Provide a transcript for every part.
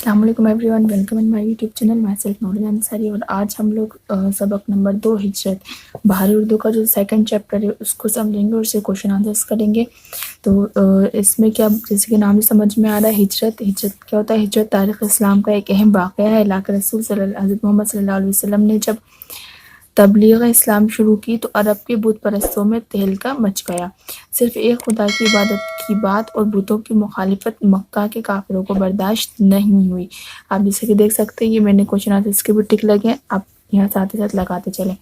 अस्सलाम वालेकुम everyone, welcome in my YouTube channel. My self Noorin Ansari. और आज हम लोग सबक नंबर 2 हिजरत बाहरी उर्दू का जो सेकंड चैप्टर है उसको समझेंगे और उससे क्वेश्चन आंसर्स करेंगे। तो इसमें क्या, जैसे कि नाम ही समझ में आ रहा है, हिजरत क्या होता है। हिजरत तारीख़ इस्लाम का एक अहम वाक़या है। अल्लाह के रसूल हज़रत मोहम्मद सल्लल्लाहु अलैहि वसल्लम ने जब तबलीग इस्लाम शुरू की तो अरब के बुत परस्तों में तहलका मच गया। सिर्फ एक खुदा की इबादत की बात और बुतों की मुखालिफत मक्का के काफिरों को बर्दाश्त नहीं हुई। आप जैसे कि देख सकते हैं, ये मैंने क्वेश्चन आंसर इसके भी टिक लगे हैं, आप यहाँ साथ ही साथ लगाते चलें।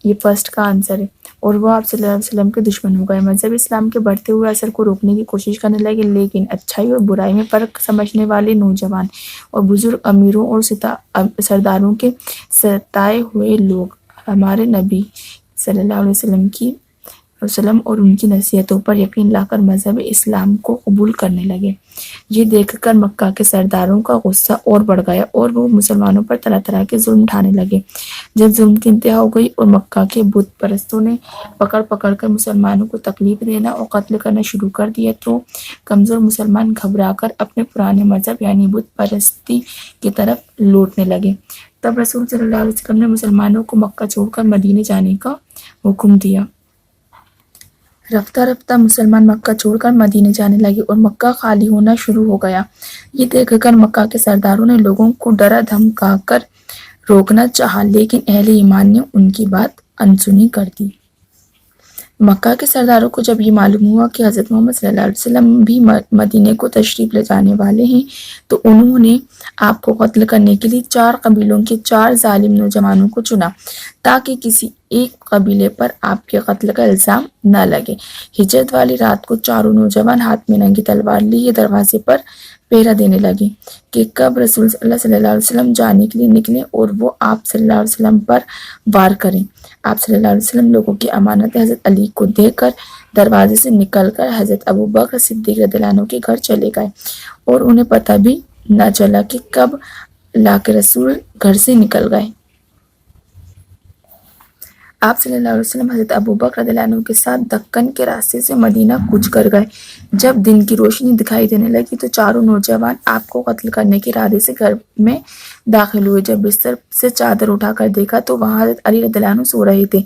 ये फर्स्ट का आंसर है। और वो आप सल्लल्लाहु अलैहि वसल्लम के दुश्मन हो गए। मज़हब इस्लाम के बढ़ते हुए असर को रोकने की कोशिश करने लगे, लेकिन अच्छाई और बुराई में फ़र्क समझने वाले नौजवान और बुजुर्ग अमीरों और सरदारों के सताए हुए लोग हमारे नबी सल्लल्लाहु अलैहि वसल्लम और उनकी नसीहतों पर यकीन लाकर मज़हब इस्लाम को कबूल करने लगे। ये देखकर मक्का के सरदारों का गुस्सा और बढ़ गया और वो मुसलमानों पर तरह तरह के जुल्म उठाने लगे। जब जुल्म की इंतहा हो गई और मक्का के बुत परस्तों ने पकड़ पकड़ कर मुसलमानों को तकलीफ देना और कत्ल करना शुरू कर दिया, तो कमज़ोर मुसलमान घबराकर अपने पुराने मज़हब यानी बुत परस्ती की तरफ लौटने लगे। तब रसूल सल्लल्लाहु अलैहि वसल्लम ने मुसलमानों को मक्का छोड़कर मदीने जाने का हुक्म दिया। रफ्ता रफ्ता मुसलमान मक्का छोड़कर मदीने जाने लगे और मक्का खाली होना शुरू हो गया। ये देखकर मक्का के सरदारों ने लोगों को डरा धमकाकर रोकना चाहा, लेकिन अहले ईमान ने उनकी बात अनसुनी कर दी। मक्का के सरदारों को जब ये मालूम हुआ कि हज़रत मोहम्मद सल्लल्लाहु अलैहि वसल्लम भी मदीने को तशरीफ़ ले जाने वाले हैं, तो उन्होंने आपको कत्ल करने के लिए 4 कबीलों के 4 जालिम नौजवानों को चुना, ताकि किसी एक कबीले पर आपके कत्ल का इल्ज़ाम न लगे। हिजरत वाली रात को चारों नौजवान हाथ में नंगी तलवार लिए दरवाजे पर पहरा देने लगे कि कब रसूल सल्लल्लाहु अलैहि वसल्लम जाने के लिए निकलें और वो आप सल्लल्लाहु अलैहि वसल्लम पर वार करें। आप सल्लल्लाहु अलैहि वसल्लम लोगों की अमानत हज़रत अली को देकर दरवाजे से निकलकर हज़रत अबू बकर सिद्दीक़ रज़ियल्लाहु अन्हु के घर चले गए और उन्हें पता भी न चला कि कब अल्लाह के रसूल घर से निकल गए। आप सल्लल्लाहु अलैहि वसल्लम हज़रत अबू बकर रज़ियल्लाहु अन्हु के साथ दक्कन के रास्ते से मदीना कूच कर गए। जब दिन की रोशनी दिखाई देने लगी तो चारों नौजवान आपको कत्ल करने के इरादे से घर में दाखिल हुए। जब बिस्तर से चादर उठाकर देखा तो वहाँ हज़रत अली रज़ियल्लाहु अन्हु सो रहे थे।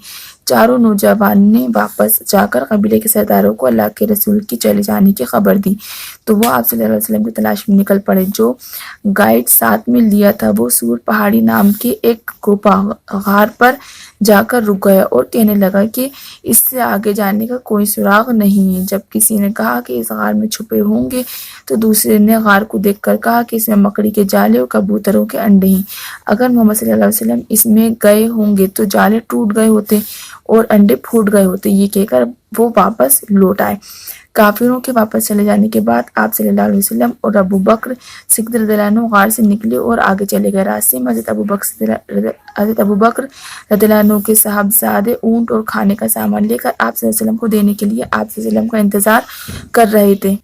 चारों नौजवान ने वापस जाकर कबीले के सरदारों को अल्लाह के रसूल की चले जाने की खबर दी, तो वो आप सल्लल्लाहु अलैहि वसल्लम की तलाश में निकल पड़े। जो गाइड साथ में लिया था वो सूर पहाड़ी नाम के एक गार पर जाकर रुक गया और कहने लगा कि इससे आगे जाने का कोई सुराग नहीं है। जब किसी ने कहा कि इस गार में छुपे होंगे, तो दूसरे ने गार को देखकर कहा कि इसमें मकड़ी के जाले और कबूतरों के अंडे हैं। अगर मोहम्मद सल्लल्लाहु अलैहि वसल्लम इसमें गए होंगे तो जाले टूट गए होते और अंडे फूट गए होते। ये कहकर वो वापस लौट आए। काफिरों के वापस चले जाने के बाद आप सल्लल्लाहु अलैहि वसल्लम और अबू बकर सिद्दीक़ रज़ियल्लाहु अन्हु गार से निकले और आगे चले गए। रास्ते में हज़रत अबू बकर रज़ियल्लाहु अन्हु के साहबजादे ऊँट और खाने का सामान लेकर आप सल्लल्लाहु अलैहि वसल्लम को देने के लिए आप सल्लल्लाहु अलैहि वसल्लम का इंतजार कर रहे थे।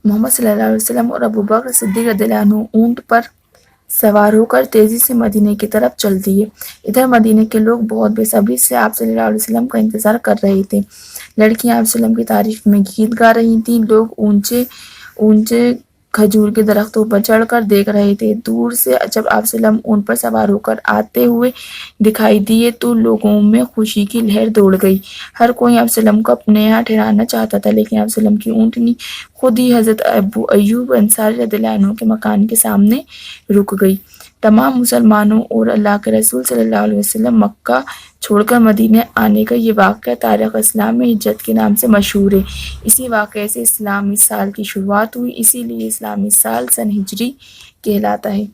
मोहम्मद सल्लल्लाहु अलैहि वसल्लम और अबू बकर सिद्दीक़ रज़ियल्लाहु अन्हु ऊँट पर सवार होकर तेजी से मदीने की तरफ चल दिए। इधर मदीने के लोग बहुत बेसब्री से आप सल्लल्लाहु अलैहि वसल्लम का इंतजार कर रहे थे। लड़कियां आप सल्लम की तारीफ में गीत गा रही थीं। लोग ऊंचे ऊंचे खजूर के दरख्तों पर चढ़कर देख रहे थे। दूर से जब आप सल्लम ऊंट पर सवार होकर आते हुए दिखाई दिए तो लोगों में खुशी की लहर दौड़ गई। हर कोई आप सल्लम को अपने यहाँ ठहराना चाहता था, लेकिन आप सल्लम की ऊँटनी खुद ही हज़रत अबू अय्यूब अंसारी रज़ियल्लाहु अन्हु के मकान के सामने रुक गई। तमाम मुसलमानों और अल्लाह के रसूल सल्लल्लाहु अलैहि वसल्लम मक्का छोड़कर मदीने आने का ये वाक़या तारीख़ इस्लाम में हिजरत के नाम से मशहूर है। इसी वाक़ये से इस्लामी साल की शुरुआत हुई, इसीलिए इस्लामी साल सन हिजरी कहलाता है।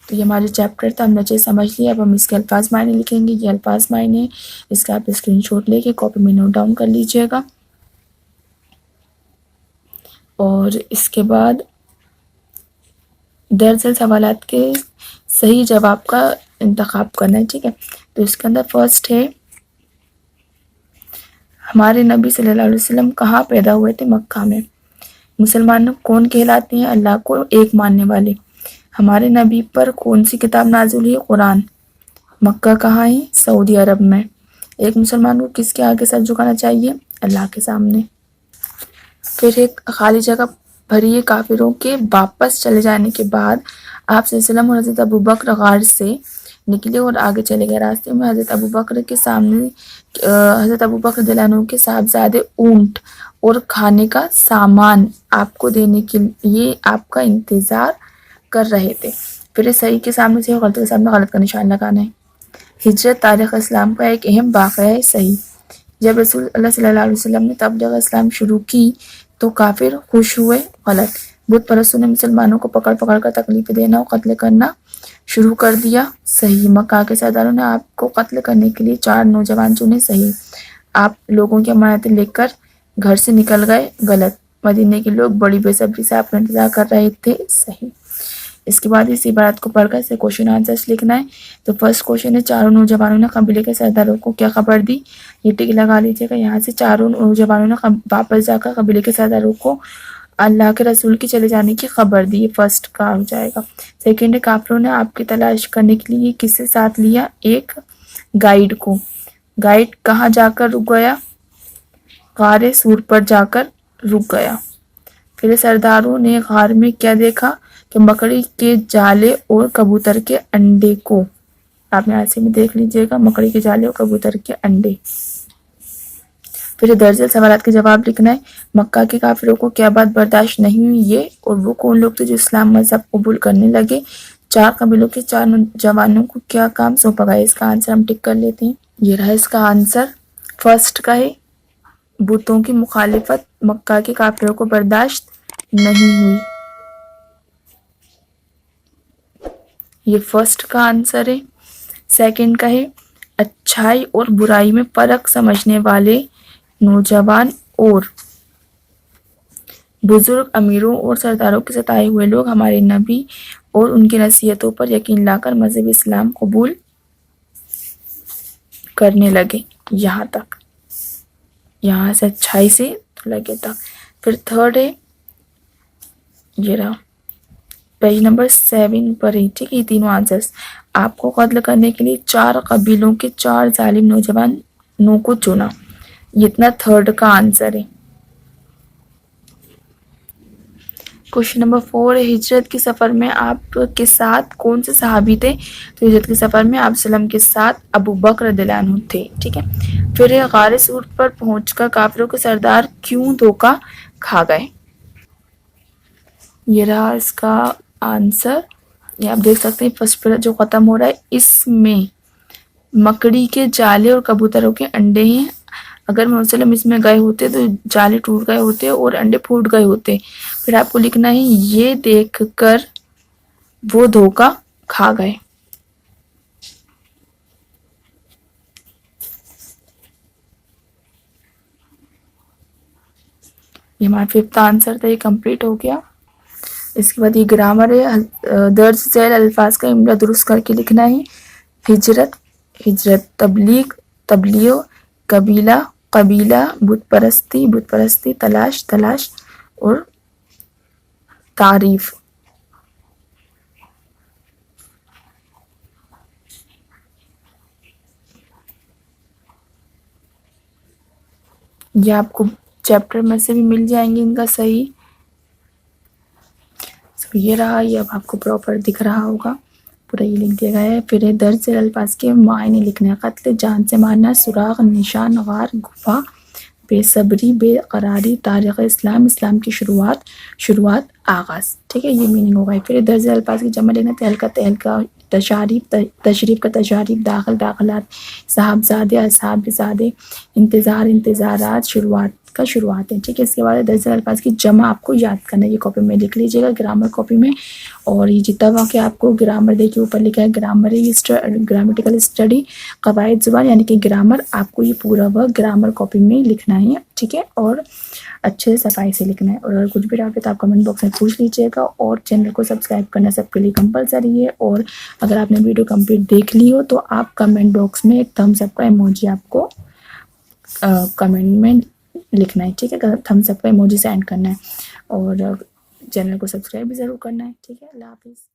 तो ये हमारा चैप्टर था, हमने अच्छे समझ लिया। अब हम इसके अल्फाज मायने लिखेंगे। ये अल्फाज मायने इसका आप स्क्रीनशॉट लेके कॉपी में नोट डाउन कर लीजिएगा और इसके बाद दरअसल सवालात के सही जवाब का इंतखाब करना है, ठीक है। तो इसके अंदर फर्स्ट है, हमारे नबी सल्लल्लाहु अलैहि वसल्लम कहाँ पैदा हुए थे? मक्का में। मुसलमान कौन कहलाते हैं? अल्लाह को एक मानने वाले। हमारे नबी पर कौन सी किताब नाज़िल हुई? कुरान। मक्का कहाँ है? सऊदी अरब में। एक मुसलमान को किसके आगे सर झुकाना चाहिए? अल्लाह के सामने। फिर एक खाली जगह بھریے کافروں کے واپس چلے جانے کے بعد آپ صلی اللہ علیہ وسلم اور حضرت ابوبکر غار سے نکلے اور آگے چلے گئے. راستے میں حضرت ابوبکر کے سامنے حضرت ابوبکر رضی اللہ عنہ کے صاحبزادے اونٹ اور کھانے کا سامان آپ کو دینے کے لیے آپ کا انتظار کر رہے تھے. پھر صحیح کے سامنے سے غلط کے سامنے غلط کا نشان لگانا ہے. ہجرت تاریخ اسلام کا ایک اہم واقعہ ہے. صحیح، جب رسول اللہ صلی اللہ علیہ وسلم نے تبلیغ اسلام شروع کی تو کافر خوش ہوئے. غلط، بت پرستوں نے مسلمانوں کو پکڑ پکڑ کر تکلیفیں دینا اور قتل کرنا شروع کر دیا. صحیح، مکہ کے سرداروں نے آپ کو قتل کرنے کے لیے 4 نوجوان چنے. صحیح، آپ لوگوں کی امانتیں لے کر گھر سے نکل گئے. غلط، مدینے کے لوگ بڑی بے صبری سے آپ کا انتظار کر رہے تھے. صحیح. اس کے بعد اس عبارت کو پڑھ کر اسے کوشچن آنسرس لکھنا ہے. تو فرسٹ کوشچن ہے، چاروں نوجوانوں نے قبیلے کے سرداروں کو کیا خبر دی؟ یہ ٹک لگا لیجیے گا. یہاں سے چاروں نوجوانوں نے واپس جا کر قبیلے کے سرداروں کو اللہ کے رسول کے چلے جانے کی خبر دی. یہ فرسٹ کا ہو جائے گا. سیکنڈ ہے، کافروں نے آپ کی تلاش کرنے کے لیے کس سے ساتھ لیا؟ ایک گائیڈ کو. گائیڈ کہاں جا کر رک گیا؟ غار سور پر جا کر رک گیا. پھر سرداروں نے غار میں کیا دیکھا؟ کہ مکڑی کے جالے اور کبوتر کے انڈے کو. آپ یہاں سے بھی دیکھ لیجئے گا، مکڑی کے جالے اور کبوتر کے انڈے. پھر درجن سوالات کے جواب لکھنا ہے. مکہ کے کافروں کو کیا بات برداشت نہیں ہوئی؟ یہ اور وہ کون لوگ تھے جو اسلام مذہب قبول کرنے لگے؟ 4 قبیلوں کے 4 نوجوانوں کو کیا کام سونپا گیا؟ اس کا آنسر ہم ٹک کر لیتے ہیں. یہ رہا اس کا آنسر. فرسٹ کا ہے، بتوں کی مخالفت مکہ کے کافروں کو برداشت نہیں ہوئی. یہ فرسٹ کا آنسر ہے. سیکنڈ کا ہے، اچھائی اور برائی میں فرق سمجھنے والے نوجوان اور بزرگ امیروں اور سرداروں کے ستائے ہوئے لوگ ہمارے نبی اور ان کی نصیحتوں پر یقین لا کر مذہب اسلام قبول کرنے لگے. یہاں تک، یہاں سے اچھائی سے لگے تک. پھر تھرڈ ہے، یہ رہا پیج نمبر 7 پر ہی. ٹھیک ہے، یہ تینوں آنسرس. آپ کو قتل کرنے کے لیے 4 قبیلوں کے 4 ظالم نوجوانوں کو چنا. یہ اتنا تھرڈ کا آنسر ہے. کوشچن نمبر 4 ہے، ہجرت کے سفر میں آپ کے ساتھ کون سے صحابی تھے؟ تو ہجرت کے سفر میں آپ وسلم کے ساتھ ابو بکر رضی اللہ عنہ تھے. ٹھیک ہے. پھر ہے، غار سور پر پہنچ کر کافروں کے سردار کیوں دھوکہ کھا گئے؟ یہ رہا اس کا آنسر. یہ آپ دیکھ سکتے ہیں فرسٹ پیراگراف جو ختم ہو رہا ہے، اس میں مکڑی کے جالے اور کبوتروں کے انڈے ہیں. اگر مسلم اس میں گئے ہوتے تو جالے ٹوٹ گئے ہوتے اور انڈے پھوٹ گئے ہوتے. پھر آپ کو لکھنا ہے، یہ دیکھ کر وہ دھوکہ کھا گئے. یہ ہمارا 5th آنسر تھا. یہ کمپلیٹ ہو گیا. اس کے بعد یہ گرامر ہے. درج ذیل الفاظ کا املا درست کر کے لکھنا ہے. ہجرت، ہجرت. تبلیغ، تبلیغ. قبیلہ، قبیلہ. بت پرستی، بت پرستی. تلاش، تلاش. اور تعریف. یہ آپ کو چیپٹر میں سے بھی مل جائیں گے ان کا صحیح. یہ رہا، یہ اب آپ کو پراپر دکھ رہا ہوگا. پورا یہ لکھ دیا گیا ہے. پھر درج ذیل الفاظ کے معنی لکھنا ہے. قتل، جان سے مارنا. سراغ، نشان. غار، گپھا. بے صبری، بے قراری. تاریخ اسلام، اسلام کی شروعات، آغاز. ٹھیک ہے، یہ میننگ ہوگا. پھر درج ذیل الفاظ کی جمع لکھنا. تہلکہ، تہلکہ. تشریف، تشریف کا تشاریف. داخل، داخلات. صاحبزادے، اصحاب زادے. انتظار، انتظارات. شروعات کا شروعاتیں. ٹھیک ہے. اس کے بعد درج ذیل الفاظ کی جمع آپ کو یاد کرنا ہے. یہ کاپی میں لکھ لیجیے گا، گرامر کاپی میں. اور یہ جتنا واقعہ آپ کو گرامر دیکھیے اوپر لکھا ہے گرامر ہے، یہ گرامٹیکل اسٹڈی قواعد زبان یعنی کہ گرامر. آپ کو یہ پورا ورک گرامر کاپی میں لکھنا ہے. ٹھیک ہے، اور اچھے صفائی سے لکھنا ہے. اور اگر کچھ بھی ڈاؤٹ ہے تو آپ کمنٹ باکس میں پوچھ لیجیے گا. اور چینل کو سبسکرائب کرنا سب کے لیے کمپلسری ہے. اور اگر آپ نے ویڈیو کمپلیٹ دیکھ لی ہو تو آپ کمنٹ باکس میں ایک تھمس اپ کا ایموجی آپ کو کمنٹ میں لکھنا ہے. ٹھیک ہے، تھمس اپ کا ایموجی سینڈ کرنا ہے. اور چینل کو سبسکرائب بھی ضرور کرنا ہے. ٹھیک ہے، اللہ حافظ.